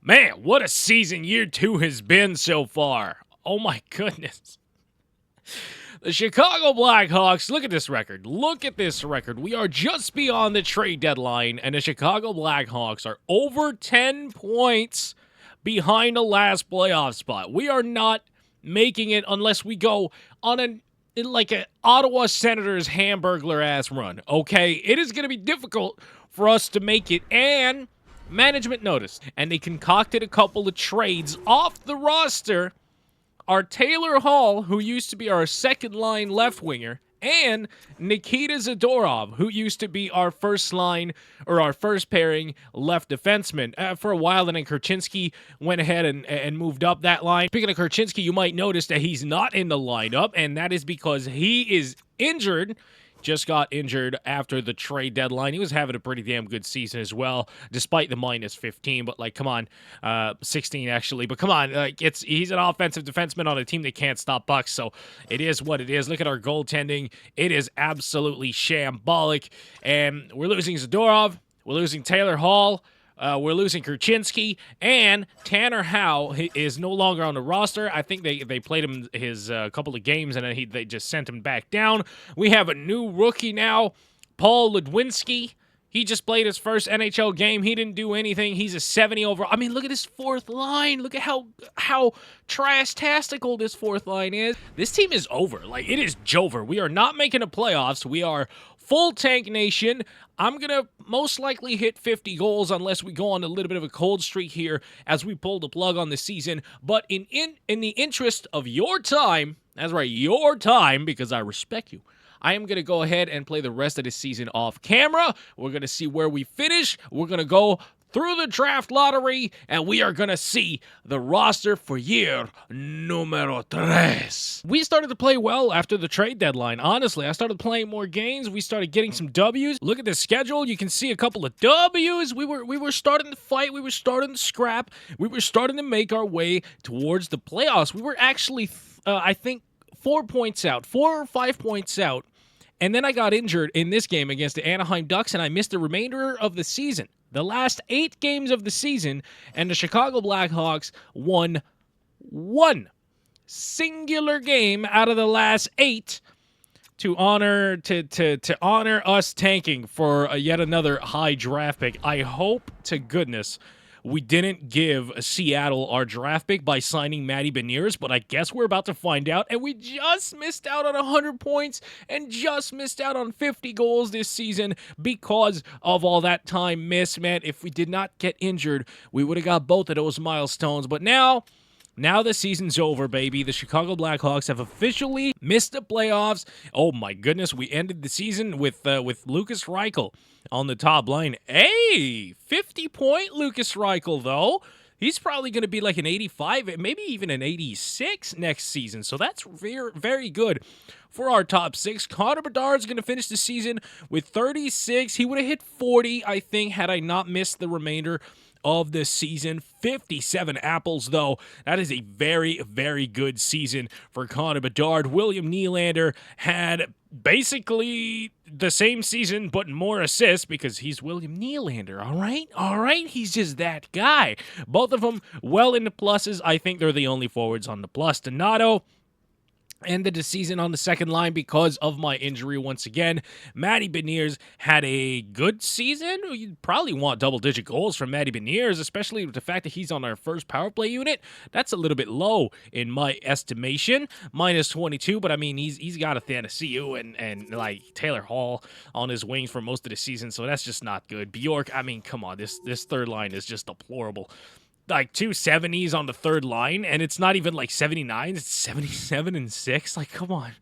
Man, what a season year 2 has been so far. Oh my goodness. The Chicago Blackhawks, look at this record. Look at this record. We are just beyond the trade deadline, and the Chicago Blackhawks are over 10 points behind the last playoff spot. We are not making it unless we go on an Ottawa Senators hamburglar ass run. Okay, it is going to be difficult for us to make it, and management noticed, and they concocted a couple of trades off the roster. Our Taylor Hall, who used to be our second-line left winger, and Nikita Zadorov, who used to be our first line or our first pairing left defenseman. For a while, then Kurchinski went ahead and moved up that line. Speaking of Kurchinski, you might notice that he's not in the lineup, and that is because he is injured. Just got injured after the trade deadline. He was having a pretty damn good season as well, despite the minus 15. But, come on, 16 actually. But come on, he's an offensive defenseman on a team that can't stop pucks, so it is what it is. Look at our goaltending. It is absolutely shambolic. And we're losing Zadorov. We're losing Taylor Hall. We're losing Kurchinski, and Tanner Howe is no longer on the roster. I think they played him his couple of games, and then they just sent him back down. We have a new rookie now, Paul Ludwinski. He just played his first NHL game. He didn't do anything. He's a 70 overall. I mean, look at this fourth line. Look at how trash-tastical this fourth line is. This team is over. It is Jover. We are not making the playoffs. We are full tank nation. I'm going to most likely hit 50 goals unless we go on a little bit of a cold streak here as we pull the plug on the season. But in the interest of your time, that's right, your time, because I respect you, I am going to go ahead and play the rest of the season off camera. We're going to see where we finish. We're going to go through the draft lottery, and we are going to see the roster for year numero 3. We started to play well after the trade deadline. Honestly, I started playing more games. We started getting some W's. Look at the schedule. You can see a couple of W's. We were starting to fight. We were starting to scrap. We were starting to make our way towards the playoffs. We were actually, I think, 4 or 5 points out. And then I got injured in this game against the Anaheim Ducks, and I missed the remainder of the season. The last 8 games of the season, and the Chicago Blackhawks won one singular game out of the last 8 to honor us tanking for yet another high draft pick. I hope to goodness we didn't give Seattle our draft pick by signing Matty Beniers, but I guess we're about to find out. And we just missed out on 100 points and just missed out on 50 goals this season because of all that time missed, man. If we did not get injured, we would have got both of those milestones. But now the season's over, baby. The Chicago Blackhawks have officially missed the playoffs. Oh my goodness, we ended the season with Lucas Reichel on the top line. Hey, 50-point Lucas Reichel, though. He's probably going to be like an 85, maybe even an 86 next season. So that's very, very good for our top 6. Connor Bedard's going to finish the season with 36. He would have hit 40, I think, had I not missed the remainder of the season. 57 apples, though. That is a very, very good season for Connor Bedard. William Nylander had basically the same season, but more assists because he's William Nylander, all right? He's just that guy. Both of them well in the pluses. I think they're the only forwards on the plus. Donato ended the season on the second line because of my injury once again. Matty Beniers had a good season. You'd probably want double-digit goals from Matty Beniers, especially with the fact that he's on our first power play unit. That's a little bit low in my estimation. Minus 22, but I mean, he's got a Thanasiu and Taylor Hall on his wings for most of the season, so that's just not good. Bjork, I mean, come on, this third line is just deplorable. 2 70s on the third line, and it's not even 79s, it's 77 and 6. Come on.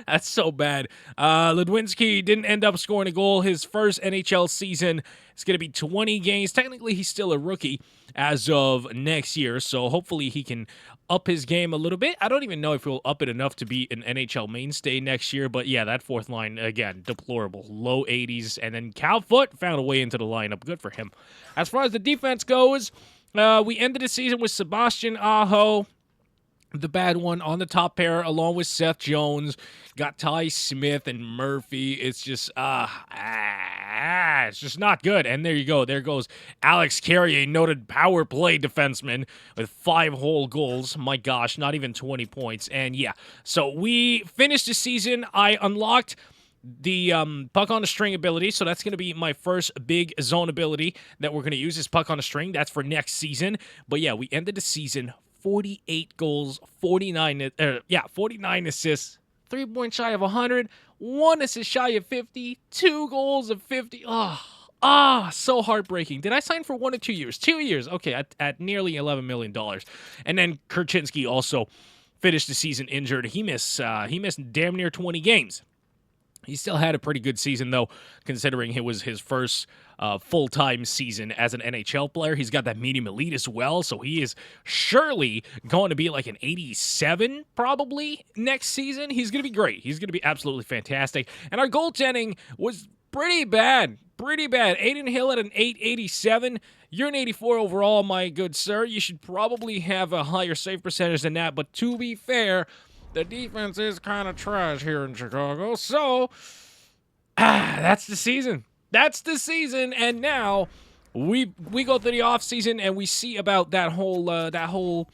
That's so bad. Ludwinski didn't end up scoring a goal his first NHL season. It's going to be 20 games. Technically, he's still a rookie as of next year, so hopefully he can up his game a little bit. I don't even know if he'll up it enough to be an NHL mainstay next year, but yeah, that fourth line, again, deplorable. Low 80s, and then Cal Foote found a way into the lineup. Good for him. As far as the defense goes, we ended the season with Sebastian Aho, the bad one, on the top pair, along with Seth Jones. Got Ty Smith and Murphy. It's just, it's just not good. And there you go. There goes Alex Carrier, noted power play defenseman with 5 whole goals. My gosh, not even 20 points. And yeah, so we finished the season. I unlocked the puck on a string ability, so that's going to be my first big zone ability that we're going to use is puck on a string. That's for next season. But yeah, we ended the season 48 goals, 49 assists, 3 points shy of 100, 1 assist shy of 50, 2 goals of 50. So heartbreaking. Did I sign for 1 or 2 years? 2 years. Okay, at nearly $11 million. And then Kurchinski also finished the season injured. He missed damn near 20 games. He still had a pretty good season, though, considering it was his first full-time season as an NHL player. He's got that medium elite as well, so he is surely going to be like an 87 probably next season. He's going to be great. He's going to be absolutely fantastic. And our goaltending was pretty bad. Pretty bad. Aiden Hill at an 887. You're an 84 overall, my good sir. You should probably have a higher save percentage than that, but to be fair, the defense is kind of trash here in Chicago. So, that's the season. That's the season. And now we go through the offseason and we see about that whole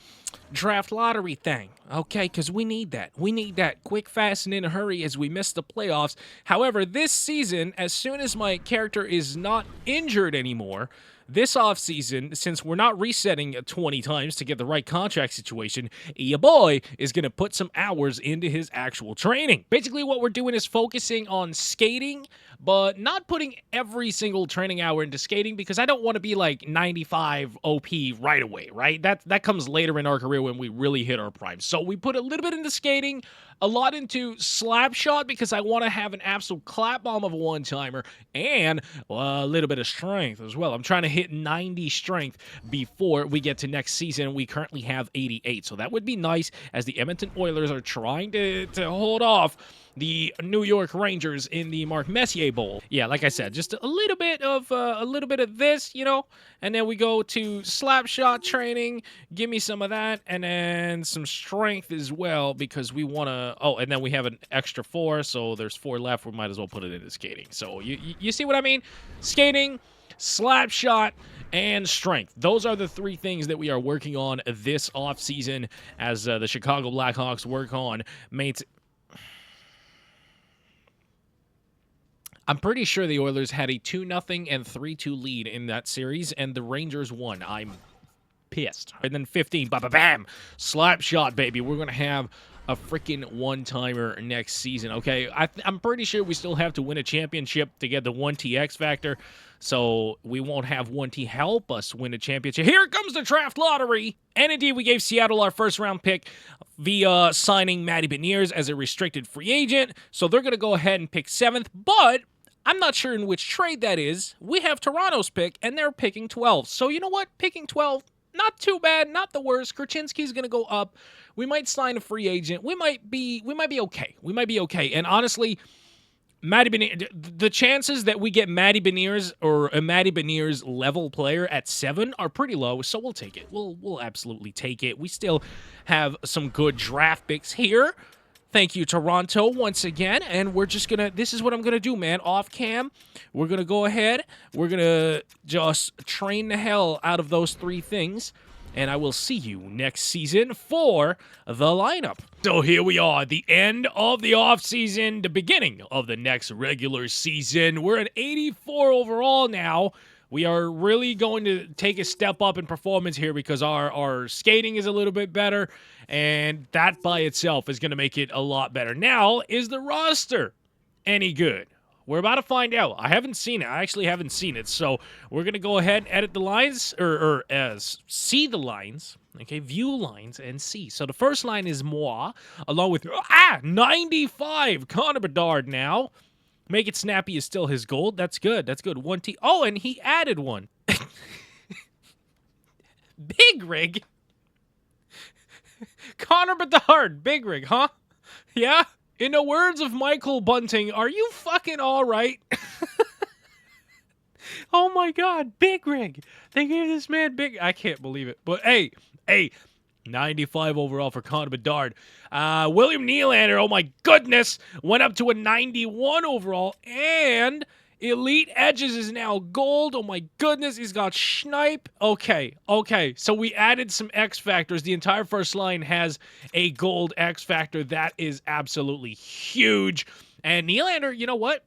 draft lottery thing. Okay, because we need that. We need that quick, fast, and in a hurry as we miss the playoffs. However, this season, as soon as my character is not injured anymore, this offseason, since we're not resetting 20 times to get the right contract situation, your boy is going to put some hours into his actual training. Basically, what we're doing is focusing on skating, but not putting every single training hour into skating because I don't want to be like 95 OP right away, right? That comes later in our career when we really hit our prime. So we put a little bit into skating, a lot into slap shot because I want to have an absolute clap bomb of a one-timer, and a little bit of strength as well. I'm trying to hit 90 strength before we get to next season. We currently have 88, so that would be nice as the Edmonton Oilers are trying to hold off the New York Rangers in the Mark Messier Bowl. Yeah, like I said, just a little bit of this, and then we go to slap shot training. Give me some of that, and then some strength as well because we want to. Oh, and then we have an extra 4, so there's 4 left. We might as well put it into skating. So you see what I mean? Skating, slap shot, and strength. Those are the 3 things that we are working on this offseason as the Chicago Blackhawks work on mates. I'm pretty sure the Oilers had a 2-0 and 3-2 lead in that series, and the Rangers won. I'm pissed. And then 15, bam, slap shot, baby. We're going to have a freaking one-timer next season, okay? I'm pretty sure we still have to win a championship to get the 1T X factor, so we won't have 1T help us win a championship. Here comes the draft lottery! And indeed, we gave Seattle our first-round pick via signing Matty Beniers as a restricted free agent, so they're going to go ahead and pick 7th, but I'm not sure in which trade that is. We have Toronto's pick, and they're picking 12. So you know what? Picking 12, not too bad, not the worst. Kurchinski's going to go up. We might sign a free agent. We might be okay. We might be okay. And honestly, Matty Beniers, the chances that we get Matty Beniers or a Matty Beniers level player at 7 are pretty low, so we'll take it. We'll absolutely take it. We still have some good draft picks here. Thank you, Toronto, once again, and we're just gonna, this is what I'm gonna do, man, off cam, we're gonna go ahead, we're gonna just train the hell out of those 3 things, and I will see you next season for the lineup. So here we are, the end of the offseason, the beginning of the next regular season. We're at 84 overall now. We are really going to take a step up in performance here because our skating is a little bit better, and that by itself is going to make it a lot better. Now, is the roster any good? We're about to find out. I haven't seen it. I actually haven't seen it, so we're going to go ahead and edit the lines, or see the lines, okay, view lines and see. So the first line is moi, along with, 95, Connor Bedard now. Make it snappy is still his goal. That's good. That's good. 1T. Oh, and he added one. Big rig. Connor Bedard. Big rig, huh? Yeah? In the words of Michael Bunting, are you fucking all right? Oh my God. Big rig. They gave this man big. I can't believe it. But hey. 95 overall for Connor Bedard. William Nylander, oh my goodness, went up to a 91 overall and Elite Edges is now gold. Oh my goodness, he's got Schneip. Okay. So we added some X factors. The entire first line has a gold X factor. That is absolutely huge. And Nylander, you know what?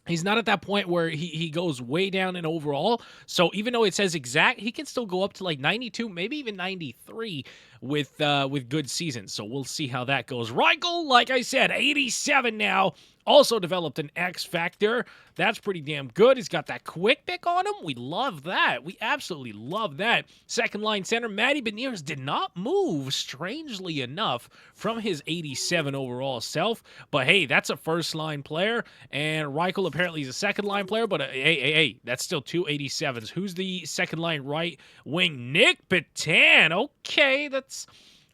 He's not at that point where he goes way down in overall. So even though it says exact, he can still go up to like 92, maybe even 93 with good seasons. So we'll see how that goes. Reichel, like I said, 87 now. Also developed an X factor. That's pretty damn good. He's got that quick pick on him. We love that. We absolutely love that. Second line center, Matty Beniers did not move, strangely enough, from his 87 overall self. But hey, that's a first line player. And Reichel apparently is a second line player. But hey, that's still two 87s. Who's the second line right wing? Nick Petan. Okay, that's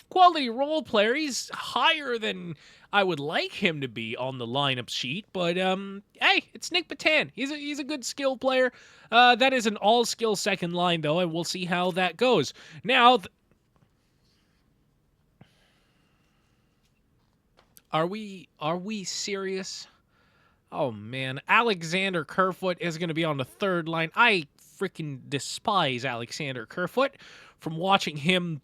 quality role player. He's higher than I would like him to be on the lineup sheet, but hey, it's Nick Petan. He's a good skill player. That is an all-skill second line, though, and we'll see how that goes. Now, are we serious? Oh, man. Alexander Kerfoot is going to be on the third line. I freaking despise Alexander Kerfoot from watching him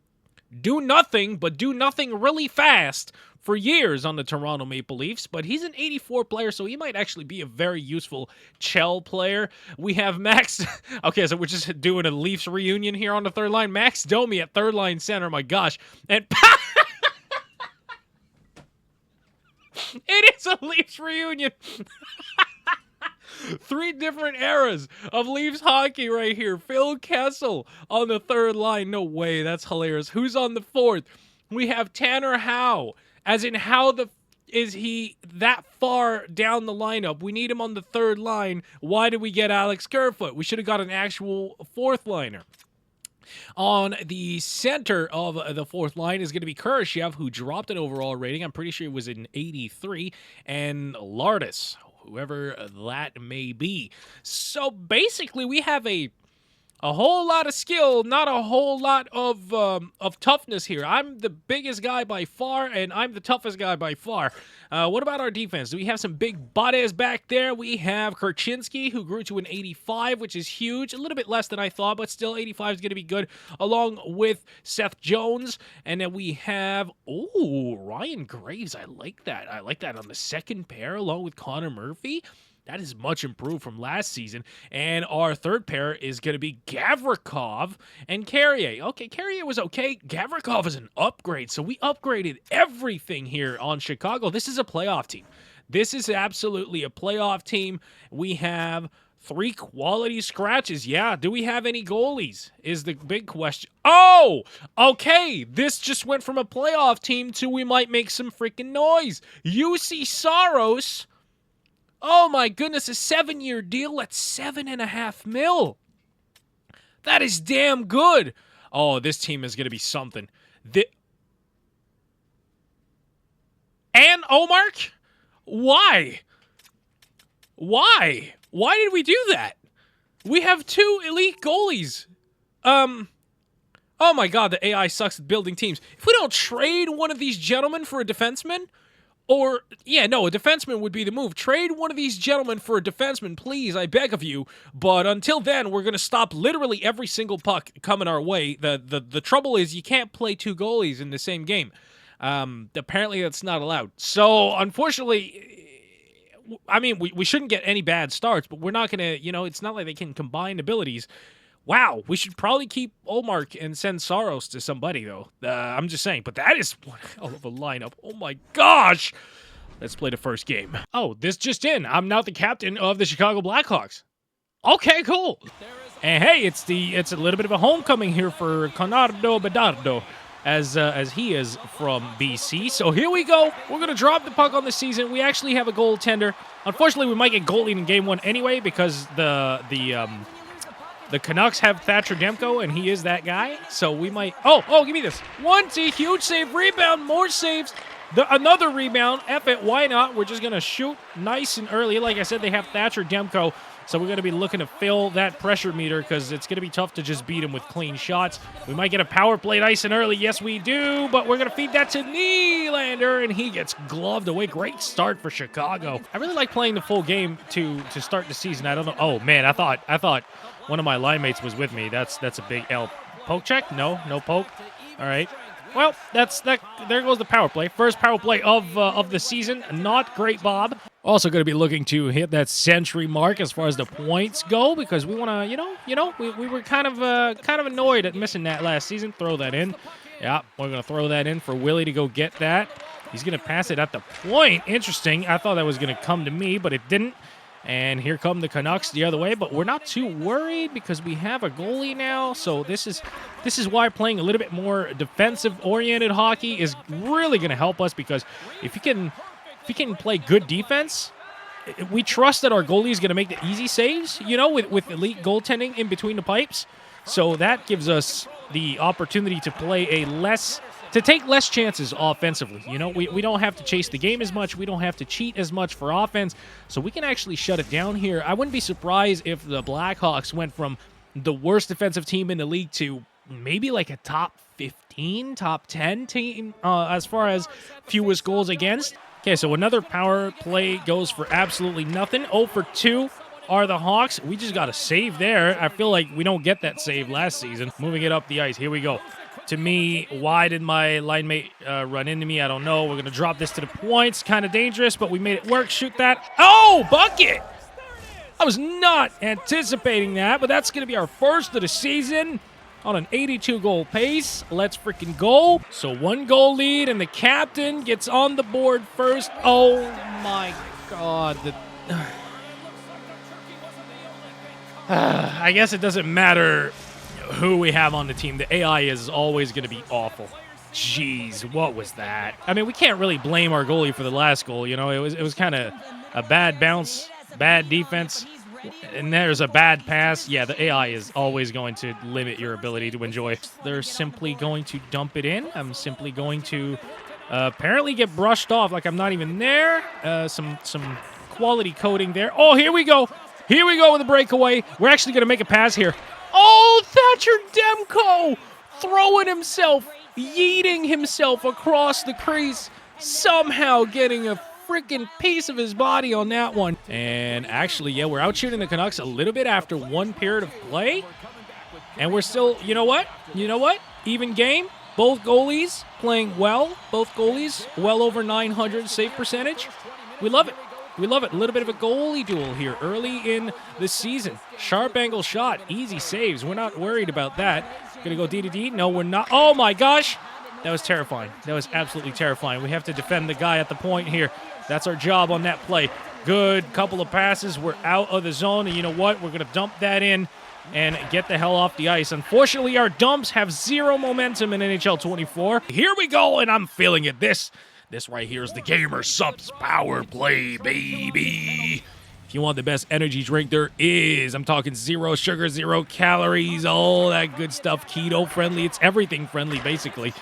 do nothing, but do nothing really fast for years on the Toronto Maple Leafs, but he's an 84 player, so he might actually be a very useful Chell player. We have Max. Okay, so we're just doing a Leafs reunion here on the third line. Max Domi at third line center, my gosh. And it is a Leafs reunion. Three different eras of Leafs hockey right here. Phil Kessel on the third line. No way, that's hilarious. Who's on the fourth? We have Tanner Howe. As in, is he that far down the lineup? We need him on the third line. Why did we get Alex Kerfoot? We should have got an actual fourth liner. On the center of the fourth line is going to be Kurashev, who dropped an overall rating. I'm pretty sure it was an 83. And Lardis, whoever that may be. So basically, we have a whole lot of skill, not a whole lot of toughness here. I'm the biggest guy by far, and I'm the toughest guy by far. What about our defense? Do we have some big bodies back there? We have Kurchinski, who grew to an 85, which is huge. A little bit less than I thought, but still 85 is going to be good, along with Seth Jones. And then we have, Ryan Graves. I like that. I like that on the second pair, along with Connor Murphy. That is much improved from last season. And our third pair is going to be Gavrikov and Carrier. Okay, Carrier was okay. Gavrikov is an upgrade. So we upgraded everything here on Chicago. This is a playoff team. This is absolutely a playoff team. We have 3 quality scratches. Yeah, do we have any goalies is the big question. Oh, okay. This just went from a playoff team to we might make some freaking noise. UC Saros. Oh my goodness, a 7-year deal at $7.5 million. That is damn good. Oh, this team is going to be something. And Omark? Why? Why did we do that? We have 2 elite goalies. Oh my God, the AI sucks at building teams. If we don't trade one of these gentlemen for a defenseman, a defenseman would be the move. Trade one of these gentlemen for a defenseman, please, I beg of you. But until then, we're going to stop literally every single puck coming our way. The trouble is you can't play 2 goalies in the same game. Apparently that's not allowed. So, unfortunately, I mean, we shouldn't get any bad starts, but we're not going to, it's not like they can combine abilities. Wow, we should probably keep Olmark and send Saros to somebody, though. I'm just saying, but that is one hell of a lineup. Oh my gosh! Let's play the first game. Oh, this just in. I'm now the captain of the Chicago Blackhawks. Okay, cool. And hey, it's a little bit of a homecoming here for Conardo Bedardo, as he is from BC. So here we go. We're going to drop the puck on the season. We actually have a goaltender. Unfortunately, we might get goalied in Game 1 anyway because the Canucks have Thatcher Demko, and he is that guy. So we might... Oh, give me this. 1-2, huge save, rebound, more saves. Another rebound. F it, why not? We're just going to shoot nice and early. Like I said, they have Thatcher Demko So we're going to be looking to fill that pressure meter because it's going to be tough to just beat him with clean shots. We might get a power play nice and early. Yes, we do. But we're going to feed that to Nylander, and he gets gloved away. Great start for Chicago. I really like playing the full game to start the season. I don't know. Oh, man, I thought one of my line mates was with me. That's a big L. Poke check? No poke. All right. Well, that's that. There goes the power play. First power play of the season. Not great, Bob. Also going to be looking to hit that century mark as far as the points go because we want to, we were kind of annoyed at missing that last season. Throw that in. Yeah, we're going to throw that in for Willie to go get that. He's going to pass it at the point. Interesting. I thought that was going to come to me, but it didn't. And here come the Canucks the other way, but we're not too worried because we have a goalie now. So this is why playing a little bit more defensive-oriented hockey is really going to help us because if you can play good defense, we trust that our goalie is going to make the easy saves, with elite goaltending in between the pipes. So that gives us the opportunity to play to take less chances offensively. We don't have to chase the game as much. We don't have to cheat as much for offense. So we can actually shut it down here. I wouldn't be surprised if the Blackhawks went from the worst defensive team in the league to maybe like a top 15, top 10 team as far as fewest goals against. Okay, so another power play goes for absolutely nothing. 0 for 2 are the Hawks. We just got a save there. I feel like we don't get that save last season. Moving it up the ice. Here we go. To me, why did my line mate run into me? I don't know. We're going to drop this to the points. Kind of dangerous, but we made it work. Shoot that. Oh, bucket! I was not anticipating that, but that's going to be our first of the season on an 82-goal pace. Let's freaking go. So 1-goal lead, and the captain gets on the board first. Oh, my God. I guess it doesn't matter who we have on the team. The AI is always going to be awful. Jeez, what was that? I mean, we can't really blame our goalie for the last goal. It was kind of a bad bounce, bad defense, and there's a bad pass. Yeah, the AI is always going to limit your ability to enjoy. They're simply going to dump it in. I'm simply going to apparently get brushed off like I'm not even there. Some quality coding there. Oh, here we go. Here we go with a breakaway. We're actually going to make a pass here. Oh, Thatcher Demko throwing himself, yeeting himself across the crease, somehow getting a freaking piece of his body on that one. And actually, yeah, we're out shooting the Canucks a little bit after one period of play. And we're still, you know what? Even game. Both goalies playing well. Both goalies well over 900 save percentage. We love it. We love it. A little bit of a goalie duel here early in the season. Sharp angle shot. Easy saves. We're not worried about that. Going to go D to D? No, we're not. Oh, my gosh. That was terrifying. That was absolutely terrifying. We have to defend the guy at the point here. That's our job on that play. Good couple of passes. We're out of the zone. And you know what? We're going to dump that in and get the hell off the ice. Unfortunately, our dumps have zero momentum in NHL 24. Here we go, and I'm feeling it. This right here is the Gamer Subs Power Play, baby. If you want the best energy drink there is, I'm talking 0 sugar, 0 calories, all that good stuff. Keto friendly. It's everything friendly, basically.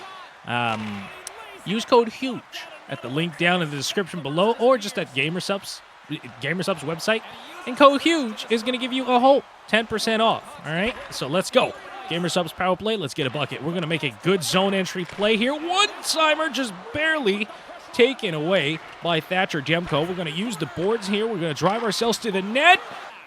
Use code HUGE at the link down in the description below or just at Gamer Subs website. And code HUGE is going to give you a whole 10% off. All right? So let's go. Gamer Subs Power Play. Let's get a bucket. We're going to make a good zone entry play here. One-timer just barely taken away by Thatcher Demko. We're going to use the boards here. We're going to drive ourselves to the net.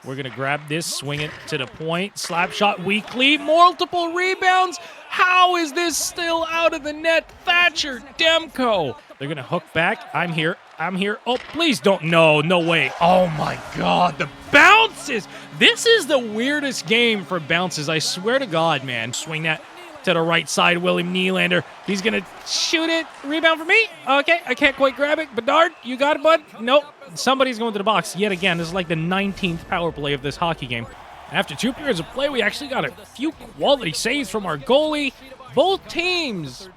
We're going to grab this, swing it to the point. Slap shot weakly. Multiple rebounds. How is this still out of the net? Thatcher Demko. They're going to hook back. I'm here. Oh, please don't. No way. Oh, my God. The bounces. This is the weirdest game for bounces. I swear to God, man. Swing that to the right side. William Nylander. He's going to shoot it. Rebound for me. Okay, I can't quite grab it. Bedard, you got it, bud? Nope. Somebody's going to the box yet again. This is like the 19th power play of this hockey game. After 2 periods of play, we actually got a few quality saves from our goalie. Both teams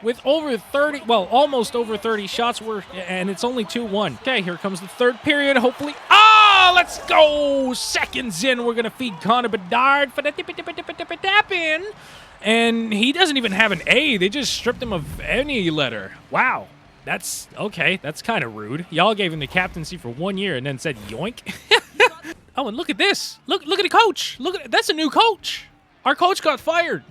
with over 30, well, almost over 30 shots, and it's only 2-1. Okay, here comes the third period, hopefully. Let's go! Seconds in, we're going to feed Connor Bedard for the tap in. And he doesn't even have an A. They just stripped him of any letter. Wow. That's, okay, that's kind of rude. Y'all gave him the captaincy for 1 year and then said yoink. Oh, and look at this. Look at the coach. That's a new coach. Our coach got fired.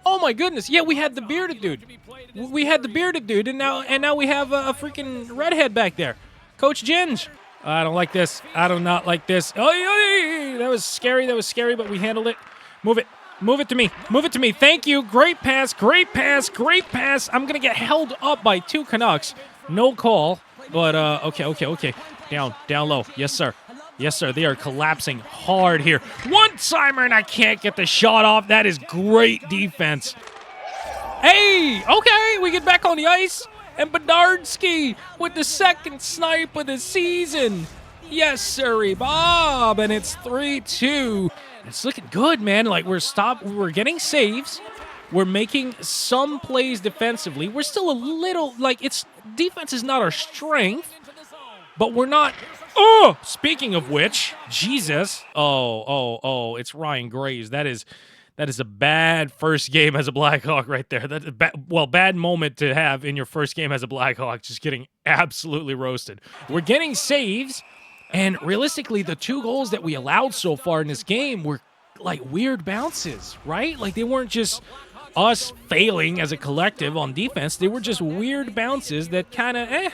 Oh my goodness. Yeah, we had the bearded dude. We had the bearded dude, and now we have a freaking redhead back there. Coach Ginge. I don't like this. I do not like this. Oh, that was scary. But we handled it. Move it. Move it to me. Move it to me. Thank you. Great pass. Great pass. Great pass. I'm going to get held up by 2 Canucks. No call. But, okay. Down low. Yes, sir. Yes, sir. They are collapsing hard here. One-timer, and I can't get the shot off. That is great defense. Hey, okay. We get back on the ice. And Bedardski with the second snipe of the season. Yes, sirree, Bob. And it's 3-2. It's looking good, man. Like, we're getting saves. We're making some plays defensively. We're still a little, like, defense is not our strength. But we're not, speaking of which, Jesus. Oh, it's Ryan Graves. That is a bad first game as a Blackhawk right there. That's a bad moment to have in your first game as a Blackhawk, just getting absolutely roasted. We're getting saves, and realistically, the 2 goals that we allowed so far in this game were like weird bounces, right? Like they weren't just us failing as a collective on defense. They were just weird bounces that kind of,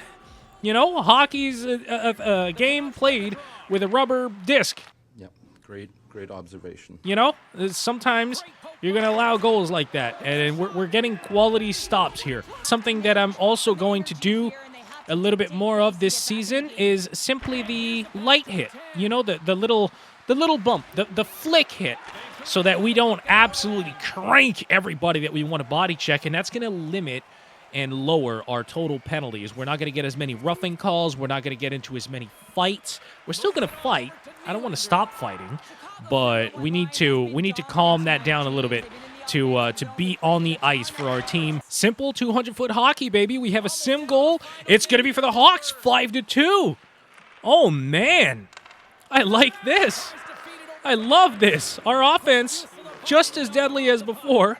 hockey's a game played with a rubber disc. Yep, great observation. Sometimes you're going to allow goals like that, and we're getting quality stops here. Something that I'm also going to do a little bit more of this season is simply the light hit. The little bump, the flick hit, so that we don't absolutely crank everybody that we want to body check, and that's going to limit and lower our total penalties. We're not going to get as many roughing calls. We're not going to get into as many fights. We're still going to fight. I don't want to stop fighting, but we need to calm that down a little bit to be on the ice for our team. Simple 200-foot hockey, baby. We have a sim goal. It's going to be for the Hawks, 5-2. Oh, man. I like this. I love this. Our offense, just as deadly as before,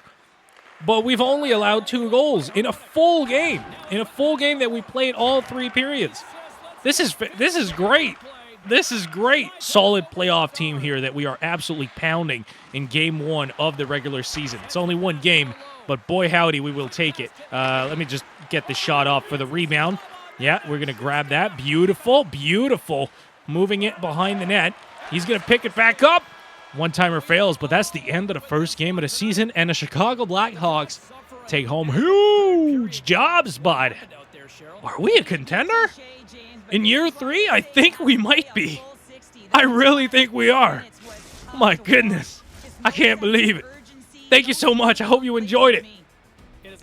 but we've only allowed 2 goals in a full game. In a full game that we played all 3 periods. This is great. This is great. Solid playoff team here that we are absolutely pounding in game 1 of the regular season. It's only 1 game, but boy howdy, we will take it. Let me just get the shot off for the rebound. Yeah, we're going to grab that. Beautiful. Moving it behind the net. He's going to pick it back up. One-timer fails, but that's the end of the first game of the season, and the Chicago Blackhawks take home huge jobs, bud. Are we a contender? In year 3, I think we might be. I really think we are. My goodness. I can't believe it. Thank you so much. I hope you enjoyed it.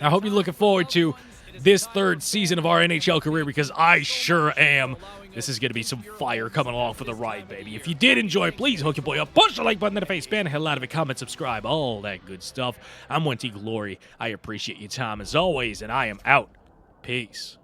I hope you're looking forward to this 3rd season of our NHL career, because I sure am. This is going to be some fire coming along for the ride, baby. If you did enjoy, please hook your boy up. Push the like button in the face. Ban the hell out of it. Comment, subscribe. All that good stuff. I'm 1T Glory. I appreciate your time as always, and I am out. Peace.